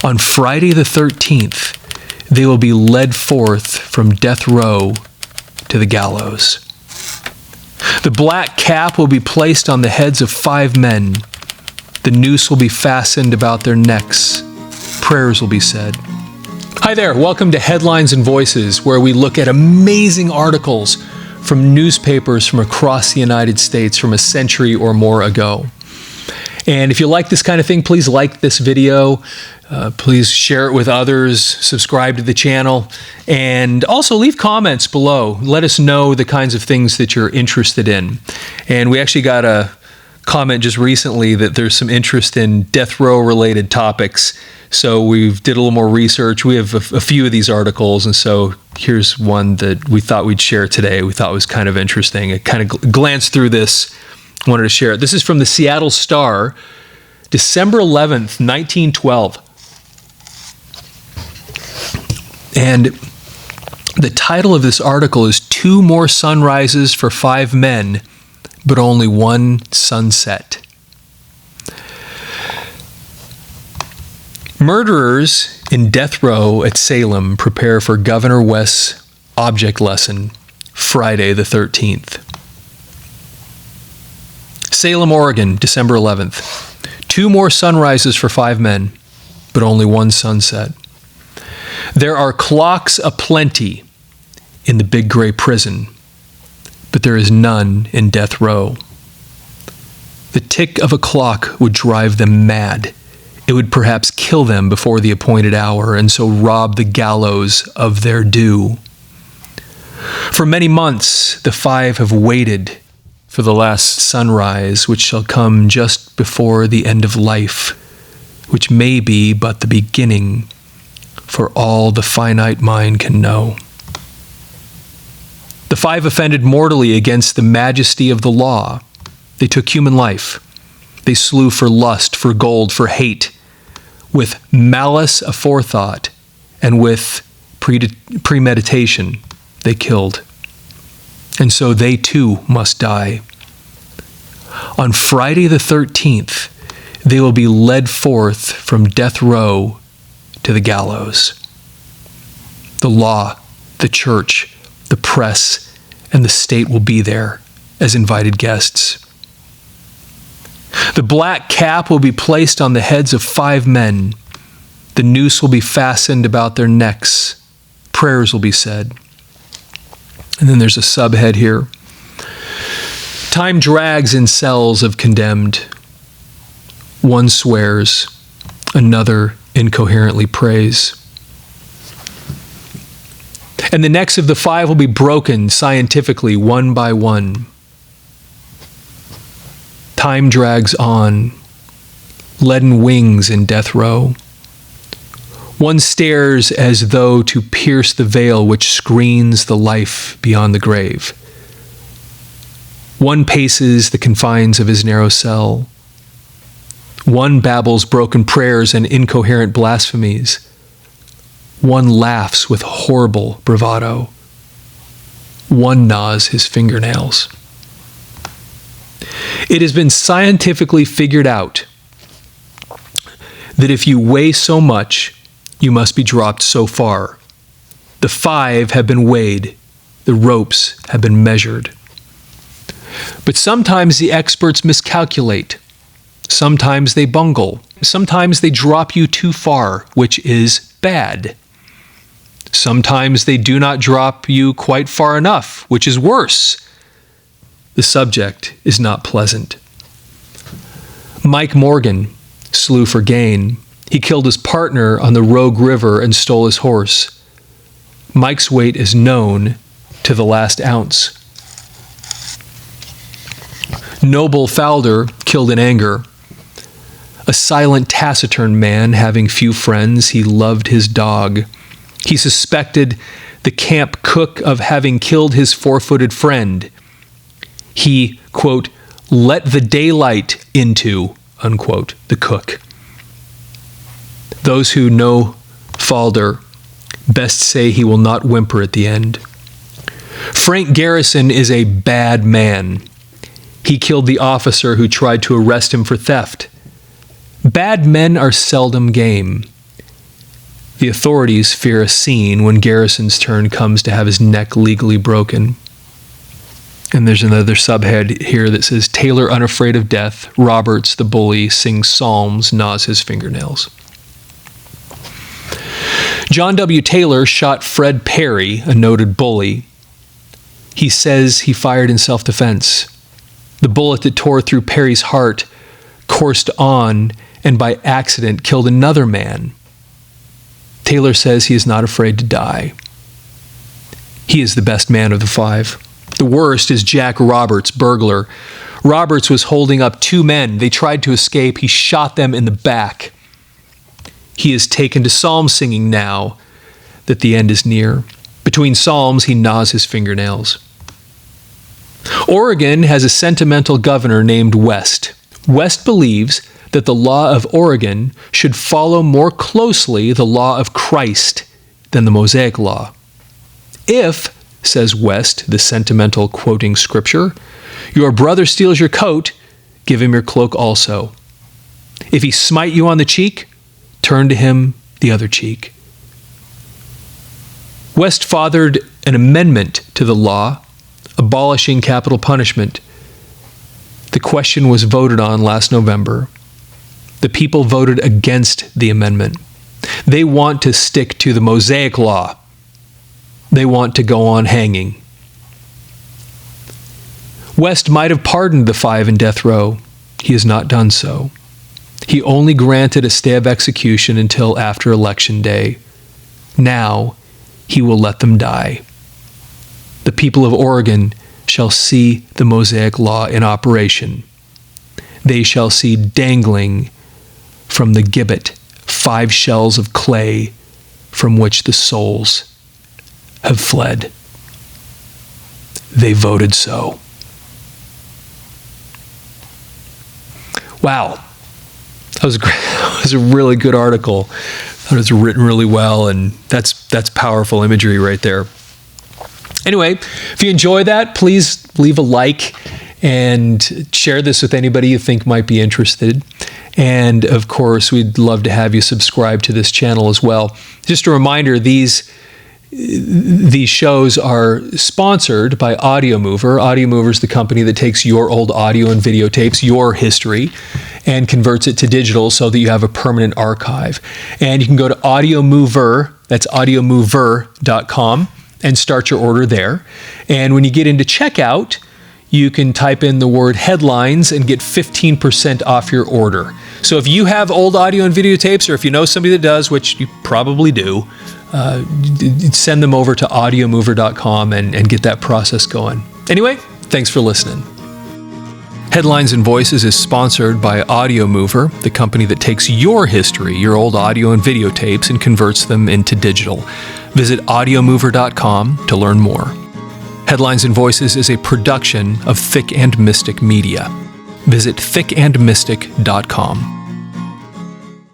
On Friday the 13th, they will be led forth from death row to the gallows. The black cap will be placed on the heads of 5 men. The noose will be fastened about their necks. Prayers will be said. Hi there, welcome to Headlines and Voices, where we look at amazing articles from newspapers from across the United States from a century or more ago. And if you like this kind of thing, please like this video. Please share it with others, subscribe to the channel, and also leave comments below. Let us know the kinds of things that you're interested in. And we actually got a comment just recently that there's some interest in death row related topics. So we did a little more research. We have a few of these articles, and so here's one that we thought we'd share today. We thought was kind of interesting. I kind of glanced through this, wanted to share it. This is from the Seattle Star, December 11th, 1912. And the title of this article is 2 More Sunrises for 5 Men, but Only 1 Sunset. Murderers in death row at Salem prepare for Governor West's object lesson, Friday the 13th. Salem, Oregon, December 11th. 2 more sunrises for 5 men, but only 1 sunset. There are clocks aplenty in the big gray prison, but there is none in death row. The tick of a clock would drive them mad. It would perhaps kill them before the appointed hour, and so rob the gallows of their due. For many months, the 5 have waited for the last sunrise, which shall come just before the end of life, which may be but the beginning, for all the finite mind can know. The 5 offended mortally against the majesty of the law. They took human life. They slew for lust, for gold, for hate, with malice aforethought, and with premeditation they killed. And so they too must die. On Friday the 13th, they will be led forth from death row to the gallows. The law, the church, the press, and the state will be there as invited guests. The black cap will be placed on the heads of 5 men. The noose will be fastened about their necks. Prayers will be said. And then there's a subhead here. Time drags in cells of condemned. One swears, another incoherently prays. And the necks of the 5 will be broken scientifically, one by one. Time drags on, leaden wings in death row. One stares as though to pierce the veil which screens the life beyond the grave. One paces the confines of his narrow cell. One babbles broken prayers and incoherent blasphemies. One laughs with horrible bravado. One gnaws his fingernails. It has been scientifically figured out that if you weigh so much, you must be dropped so far. The 5 have been weighed. The ropes have been measured. But sometimes the experts miscalculate. Sometimes they bungle. Sometimes they drop you too far, which is bad. Sometimes they do not drop you quite far enough, which is worse. The subject is not pleasant. Mike Morgan slew for gain. He killed his partner on the Rogue River and stole his horse. Mike's weight is known to the last ounce. Noble Falder killed in anger. A silent, taciturn man, having few friends, he loved his dog. He suspected the camp cook of having killed his 4-footed friend. He, quote, let the daylight into, unquote, the cook. Those who know Falder best say he will not whimper at the end. Frank Garrison is a bad man. He killed the officer who tried to arrest him for theft. Bad men are seldom game. The authorities fear a scene when Garrison's turn comes to have his neck legally broken. And there's another subhead here that says, Taylor unafraid of death, Roberts the bully sings psalms, gnaws his fingernails. John W. Taylor shot Fred Perry, a noted bully. He says he fired in self-defense. The bullet that tore through Perry's heart coursed on and by accident killed another man. Taylor says he is not afraid to die. He is the best man of the five. The worst is Jack Roberts, burglar. Roberts was holding up two men. They tried to escape. He shot them in the back. He is taken to psalm singing now that the end is near. Between psalms, he gnaws his fingernails. Oregon has a sentimental governor named West. West believes that the law of Oregon should follow more closely the law of Christ than the Mosaic law. If, says West, the sentimental quoting scripture, your brother steals your coat, give him your cloak also. If he smite you on the cheek, turn to him the other cheek. West fathered an amendment to the law, abolishing capital punishment. The question was voted on last November. The people voted against the amendment. They want to stick to the Mosaic law. They want to go on hanging. West might have pardoned the five in death row. He has not done so. He only granted a stay of execution until after Election Day. Now, he will let them die. The people of Oregon shall see the Mosaic law in operation. They shall see dangling from the gibbet 5 shells of clay from which the souls have fled. They voted so. Wow. That was great. That was a really good article. I thought it was written really well, and that's powerful imagery right there. Anyway, if you enjoy that, please leave a like and share this with anybody you think might be interested. And of course, we'd love to have you subscribe to this channel as well. Just a reminder, these shows are sponsored by Audio Mover. Audio Mover is the company that takes your old audio and videotapes, your history, and converts it to digital so that you have a permanent archive. And you can go to Audio Mover, that's audiomover.com, and start your order there. And when you get into checkout, you can type in the word headlines and get 15% off your order. So if you have old audio and videotapes, or if you know somebody that does, which you probably do, send them over to audiomover.com and get that process going. Anyway, thanks for listening. Headlines and Voices is sponsored by Audio Mover, the company that takes your history, your old audio and videotapes, and converts them into digital. Visit audiomover.com to learn more. Headlines and Voices is a production of Thick and Mystic Media. Visit thickandmystic.com.